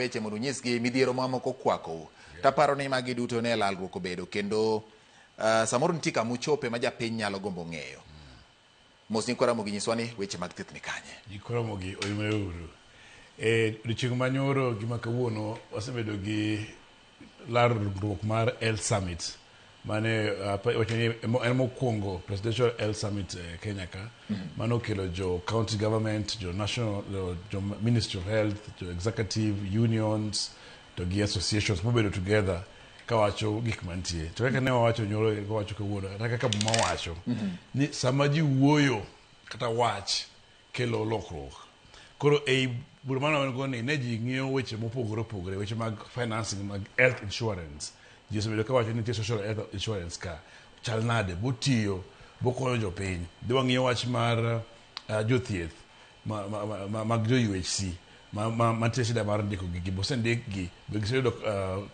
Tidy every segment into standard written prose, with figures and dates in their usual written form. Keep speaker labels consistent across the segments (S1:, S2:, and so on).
S1: weche mondo nyisgi midhiero mamoko kwako taparo ni magi duto ne lalruok obedo kendo samoro nitie kama uchope ma japiny nyalo gombo ng'eyo. Mos ni Ramogi nyiswa ni weche mag thieth ni kanye.
S2: Ramogi oyimre uru. Odiochieng' manyoro gima kawuono wasebedo gi lalruok mar Health Summit mane en mokwongo presidential Health Summit Kenya ka mano okelo jo county government, jo national, jo Ministry of Health, jo executive unions to gi associations mobedo together kawacho gik mantie. To kaka ne wawacho nyoro kawacho kawuono kaka buma wacho ni sama ji wuoyo kata wach kelo lokruok. Koro bura mano wan goni ne ji ng'iyo weche mopogore opogore, weche mag financing, mag health insurance. Ji osebedo ka wacho ni nitie social health insurance ka chal nade botiyo bokonyo jopiny. Dwa ng'iyo wach mar jothieth mag jo UHC mantie shida mar ndiko gigi bosendik gi begiseyudo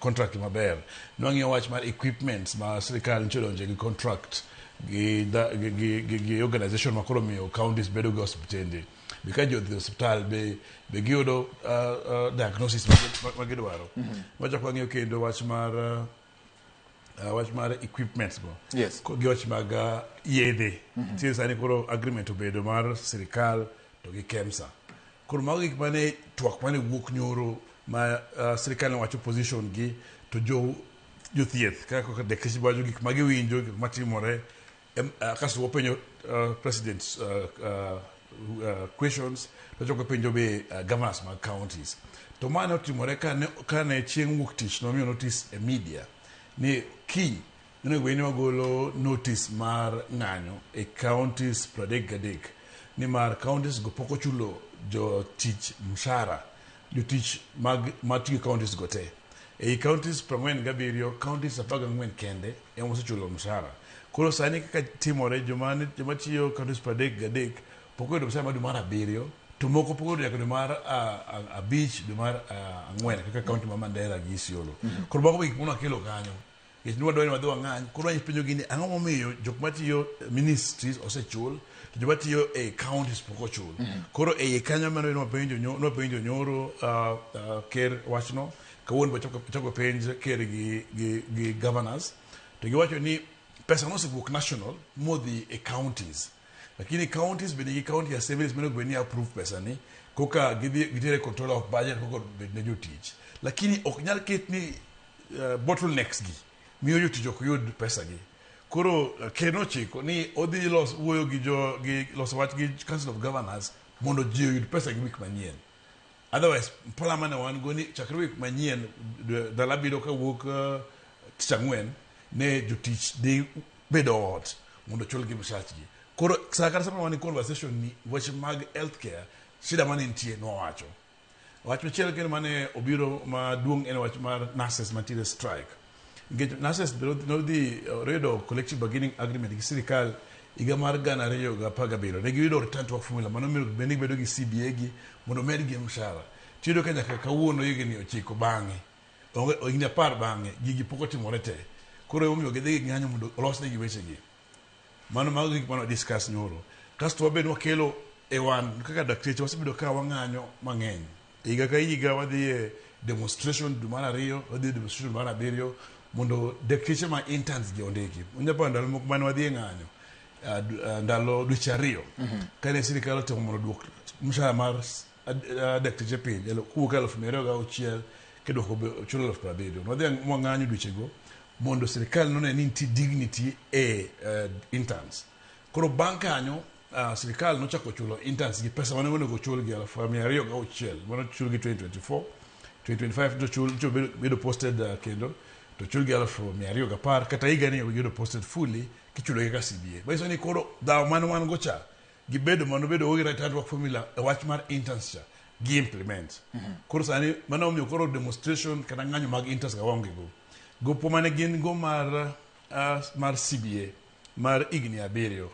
S2: contract maber. Dwa ng'iyo wach mar equipments ma sirikal nitie donje gi contract gi organization makoro miyo kaontis bedo gi osiptende. Because jo hospital be giyudo diagnosis magidwaro. Wacho kwa ng'iyo kendo wach mar equipments go.
S1: Yes.
S2: Gi wach mag yedhe. Tie sani koro agreement obedo mar sirikal to gi KEMSA. Koro mago gik mane twak mane wuok nyoro ma sirikal ne wacho position gi to jothieth kaka dekreche wacho gik magiwinjo gik matimore kasto wapenjo president's questions to choko penjo be governors mag counties. To mane otimore kane chieng' wuok tich nomiyo notice e media ni nene gweni wagolo notice mar ng'anyo e counties 33 ni mar counties go pok ochulo jotich mshahara, jotich mag tio counties go te. E counties 47 counties 14 kende ema osechulo mshahara. Koro sani kaka timore joma tiyo counties 33 pok oyudo mshahara dwe mar 7 to moko pok oyudo dwe mar 5 dwe mar 4 kaka county ma Mandera gi Isiolo. Koro mago gik mano kelo kanyo. Nikech nwa dwani wadhi wang'any, koro wany penjo gini ang'o momiyo jok matiyo ministries osechul to jok matiyo e counties pok ochul. Koro e kanyo mano nwapenjo nyoro ker wachno kawuono bochako penj ker gi governors to giwacho ni pesa nosewuok national modhi e counties. Lakini counties bende gi county assemblies mene gweni approve pesa ni koka gitere control of budget koko bedne jotich. Lakini ok nyal ket ni bottlenecks gi miyo jotich ok yud pesa gi. Koro keno chiko ni odhi wuoyo gi loso wach gi Council of Governors mondo ji yud pesa gi wik manyien. Otherwise pala mane wan go ni chakre wik manyien dala bido ka wuok tich ang'wen ne jotich dhi bedo ot mondo chul gi mshachgi. Koro sakara sama wani conversation ni weche mag healthcare shida mane nitie no wacho. Wach machielo kendo mane obiro maduong' en wach mar nurses mantiere strike. Nikech nurses nodhi redo collective bargaining agreement gi sirikal higa mar 2017. Ne giyudo return to work formula mano miyo bende bedo gi CBA gi mondo med gi mshahara. Tiyudo ka nyaka kawuono higni 9 bang'e. Higni 10 bang'e gigi pok otimore te. Koro omiyo gidhi ng'anyo mondo olosnegi weche gi. Mano mago gik mano discuss nyoro. Kasto wabedo wakelo e wan kaka dakteche wasebedo ka wang'anyo mang'eny. Higa ka higa wadhi e demonstration dwe mar 2, wadhi demonstration dwe mar 7 mondo dakteche ma interns gi ondiki. Unyapo ndalo moko mane wadhi e ng'anyo ndalo dweche 2 kane sirikal otemo mondo duok mshahara mar dakteche piny kuwuok 2,206 kedwoko chulo 70,000. Wadhi ng'anyo dwechego mondo sirikal none ni nitie dignity e interns. Koro bang' kanyo sirikal nochako chulo interns gi pesa mane onego chul gi 206 mano chul gi 2024 2025 to chul bedo posted kendo to chul gi 210 kata higa ni bedo posted fully kichulo gi ka CBA. Baiso ni koro daw mane wan gocha gibedo mano bedo ogira return to work formula e wach mar interns cha gi implement. Koro sani mano omiyo koro demonstration kana ng'anyo mag interns ga waonge go. Gopo mane gin go mar CBA mar higni 7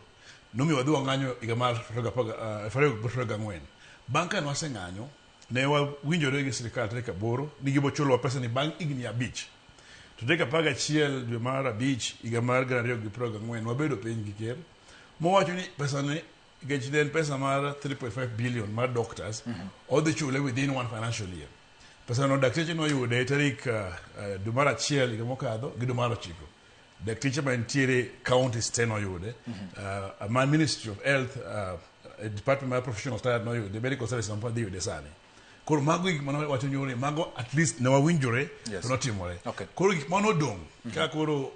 S2: nomiyo wadhi wang'anyo higa mar 2014. Bang' ka waseng'anyo ne wawinjore gi sirikal tarik 8 ni gibochulo pesa ni bang' higni 5. To tarik 11 dwe mar 5 higa mar 2014 wabedo piny gi ker mowacho ni pesa ni gech den pesa mar 3.5 billion mar doctors odhi chule within one financial year. pesa no dakteche no yude tarik dwe mar achiel higa mokadho gi dwe mar 9. Dakteche mantiere counties te no yude. My Ministry of Health, Department of Professional Standard no yude, medical services no padi yude sani. Koro mago gik mano wacho nyore, mago at least ne wawinjore to notimore. Koro gik mano dong, ka koro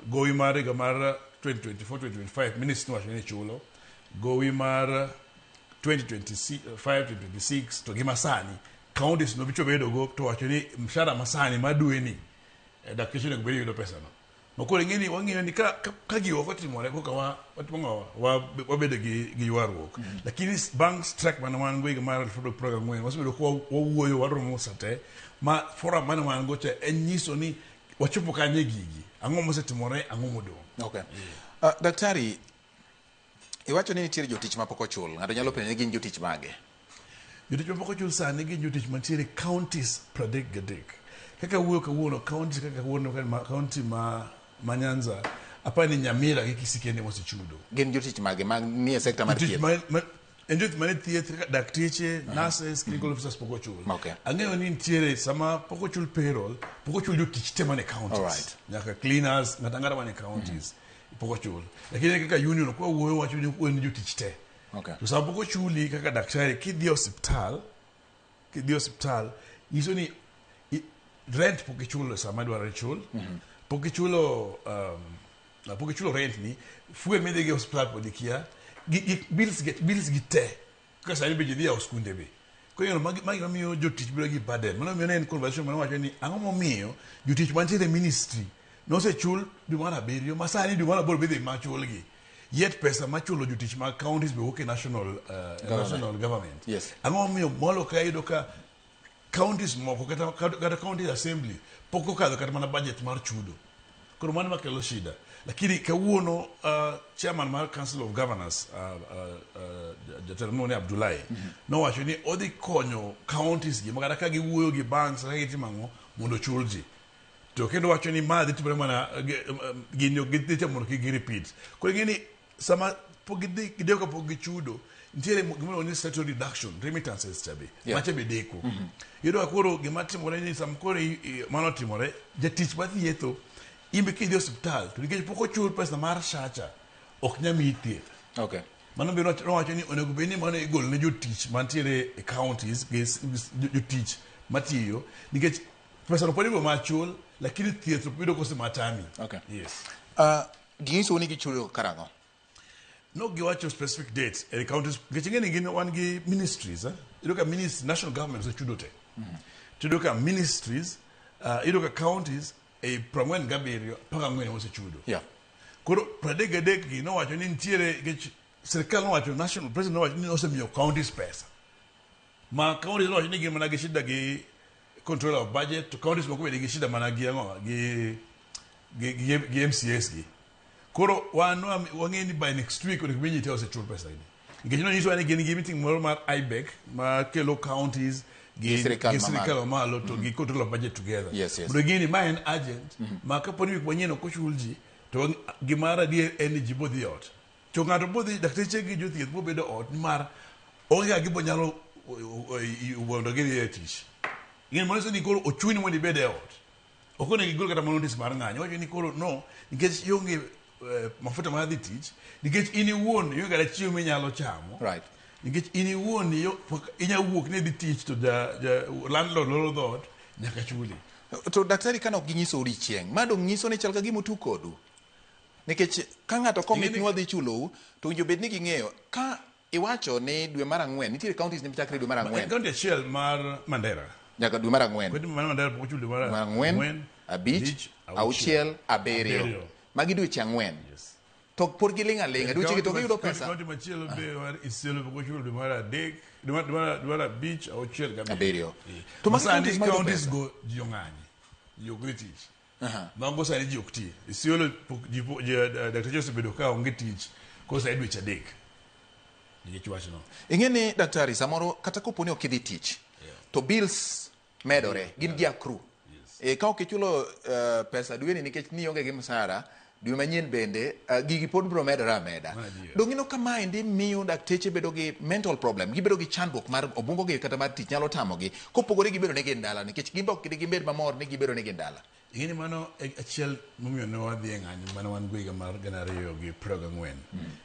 S2: gowi mar higa mar 2024-2025 ministry wacho ni chulo, gowi mar 2025-2026 to gi masani counties no bicho bedo go to wacho ni mshahara masani madwe ni dakteche ne gbedo yudo pesa no. Mokore ngini wang'iyo ni ka giwo kotimore koka wabedo gi ywaruok. Lakini bank strike man wan go higa mar 2024 wasebedo ko wawuoyo waromo sate ma forum man wan go te en nyiso ni wachopo kanye gigi ang'o mosetimore ang'o modong.
S1: Daktari, iwacho ni nitiere jotich mapok ochul, ng'ato nyalo penjo ni gin jotich mage?
S2: Jotich mapok ochul sani gin jotich mantiere counties 33. Kaka wuoyo kawuono counties kaka wuono county ma Nyanza apani Nyamira gi Kisikende mosechudo.
S1: Gin jotich mage mag nie sekta mar thieth?
S2: Jotich mane thieth, dakteche, nurses, clinical officers pok ochul. Ang'eyo ni nitiere sama pok ochul payroll, pok ochul jotich te mane counties. Nyaka cleaners, ng'ata mane counties pok ochul. Lakini kaka union kwa wuoyo wacho ni en jotich te. To sama pok ochuli kaka daktari kidhi hospital nyiso ni rent pok ichulo sama dwaro chul. Pok ichulo rent ni fuel midhi gi hospital podikia bills gi te kaka sani be jidhi skunde be. Kwa hiyo magi mamiyo jotich bedo gi burden. Mano miyo en conversation mano wacho ni ang'o momiyo jotich mantiere ministry nosechul dwe mar 7 masani dwe mar 8 bedhi machulgi. Yet pesa machulo jotich mag counties be wuok e national government. Ang'o momiyo molo ka yudo ka counties moko kata county assembly pok okadho kata mana budget mar chudo. Koro mano makelo shida. Lakini kawuono chairman mar Council of Governors Jatelo Abdullahi nowacho ni odhi konyo counties gi makata ka giwuoyo gi banks kaka gitimo ang'o mondo chul ji. To kendo wacho ni ma dhi timore mana gin gidhi temo mondo gi repeat. Koro ng'eni sama pok gideko ka pok gichudo nitiere gimoro ni statutory reduction remittances chabe mache be deko. Yudo koro gima timore ni sam koro mano timore jatich mathietho imbe kidhi hospital to nikech pok ochul pesa mar shacha ok nyami thieth. Mano be nowacho ni onego bed ni mano igolo ne jotich mantiere e counties jotich matiyo nikech pesa no podigo machul lakini thieth pido kose matami.
S1: Ginyiso ni gichulo karang'o?
S2: No giwacho specific dates e counties nikech ng'eni gin wan gi ministries ido ka national government osechudo te. Tudo ka ministries ido ka counties e 47 paka 4 osechudo. Koro 33 gi nowacho ni nitiere nikech sirkal nowacho national president nowacho ni osemiyo counties pesa. Ma counties nowacho ni gin mana gi shida gi control of budget to counties moko bende gi shida mana gi MCS gi. Koro wang'e ni by next week onego bed ni te osechul pesa ni. Nikech nonyiso ni gin gi meeting moro mar IBEC ma kelo counties gi sirkal mamalo to gi control of budget together. But gini ma en agent ma kapo ni manyien ok ochul ji to gimara die en ji bodhi ot. To ng'ato bodhi dakteche gi jothieth bo bedo ot mar onge gibo nyalo wuondo gi e tich. Ng'en moniso ni koro ochuni mondo ibed e ot. Ok onego igol kata notice mar ng'anyo. Wacho ni koro no nikech ionge mafuta mar dhi tich nikech in iwuon ionge kata chiemo minyalo chamo. Nikech in iwuon inyalo wuok ne dhi tich to landlord loro dhot nyaka chuli.
S1: To daktari kana ok ginyiso odiechieng' ma dong' nyiso ni chal ka gima otu kodu. Nikech ka ng'ato komit ni wadhi chulou to winjo bed ni ging'eyo ka iwacho ni dwe mar 4 nitiere counties ni chakre dwe mar 4.
S2: County achiel mar Mandera
S1: nyaka dwe mar 4.
S2: Kodi mar Mandera pok ochul dwe mar
S1: 4, 5, 6, 7. Magi dweche 4. To por giling alinga dweche to giyudo pesa.
S2: County machielo be war Isiolo pok ochul dwe mar 3, dwe mar 5, 6
S1: 7.
S2: To masani counties go jong'anyi yogre tich. Mago sani ji ok ti. Isiolo dakteche osebedo ka onge tich kosa e dweche 3. Nikech wach no.
S1: Ing'eni daktari samoro kata kopo ni ok idhi tich to bills medore gin gi accrue. Ka ok ichulo pesa dwe ni nikech ni onge gi msara dwe manyien bende gigi pod bro medore ameda. Dongino kama endi miyo dakteche bedo gi mental problem, gibedo gi chandruok mar obungo gi kata mar tich nyalo tamogi kopogore gibedo ne gi ndala nikech gimbo gibed mamor ni gibedo ne gi ndala.
S2: Ingini mano achiel momiyo ne wadhi e ng'anyo mane wan go higa mar 2024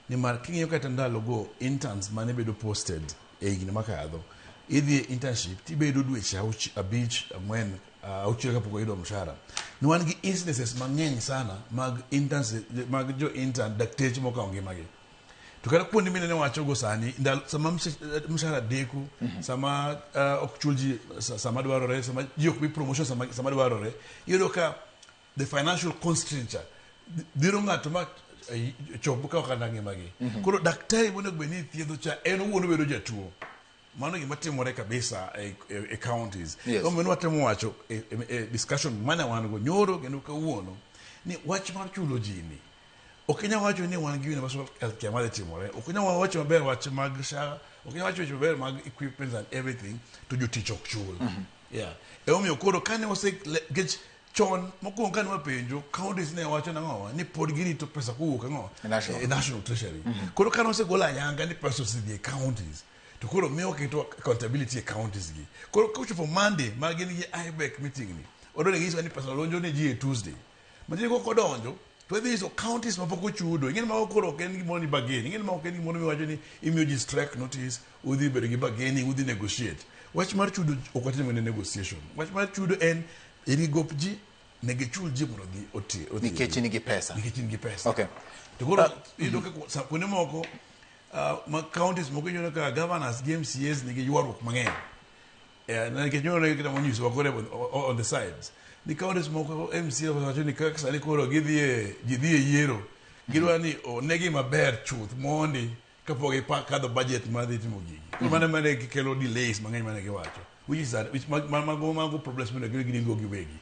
S2: ni mar king'iyo kata ndalo go interns mane bedo posted e higni makadho idhi e internship tibedo dweche 6 kapok oyudo mshahara. Ne wan gi instances mang'eny sana mag interns mag jo intern dakteche mokawo ngimagi. To kata kuonde mine ne wacho go sani sama mshahara deko sama ok chul ji sama dwarore sama ji ok bi promotion sama dwarore yudo ka the financial constraint dhiro ng'ato ma chopo ka okanda ngimagi. Koro daktari monego bed ni thiedho cha en owuon bedo jatuo. Mano gima timore kabisa e counties. Omiyo watemo wacho e discussion mane wan go nyoro kendo kawuono ni wach mar chulo ji ni okinya wacho ni wan gi universal healthcare ma timore. Okinya wacho maber wach mag SHA, okinya wacho maber mag equipment and everything to jotich ok chul. Yeah. Omiyo koro kane get chon mokuongo kane wapenjo counties ne wacho nang'o ni pod girito pesa kowuok ang'o e national treasury. Koro kane osegolo ayanga ni pesa osedhi e counties to koro miyo keto accountability e counties gi. Koro kochopo Monday ma gin gi IBEC meeting ni odone giso ni pesa lonjo ne ji e Tuesday. Manjini ko kodonjo to idhi iso counties mapok ochudo. Ing'eni ma koro ok en gimoro ni bargaining. Ing'eni ma ok en gimoro miwacho ni imiyo ji strike notice udhi bedo gi bargaining udhi negotiate. Wach mar chudo ok watim ne negotiation. Wach mar chudo en irigop ji negi chul ji mondo dhi oti
S1: nikech nigi pesa. Okay.
S2: To koro ido ka kuonde moko ma counties moko nyono ka governors gi MCAs nigi ywaruok mang'eny. Nikech nyono kita monyiso wakore on the sides. Ni counties moko MCA wacho ni kaka sani koro gidhi e yiero. Gidwa ni onegi maber chuth mondi kapok kadho budget mar dhi timo gigi. Mane kelo delays mang'eny mane giwacho. Which is that mago problems mane gigo giwegi.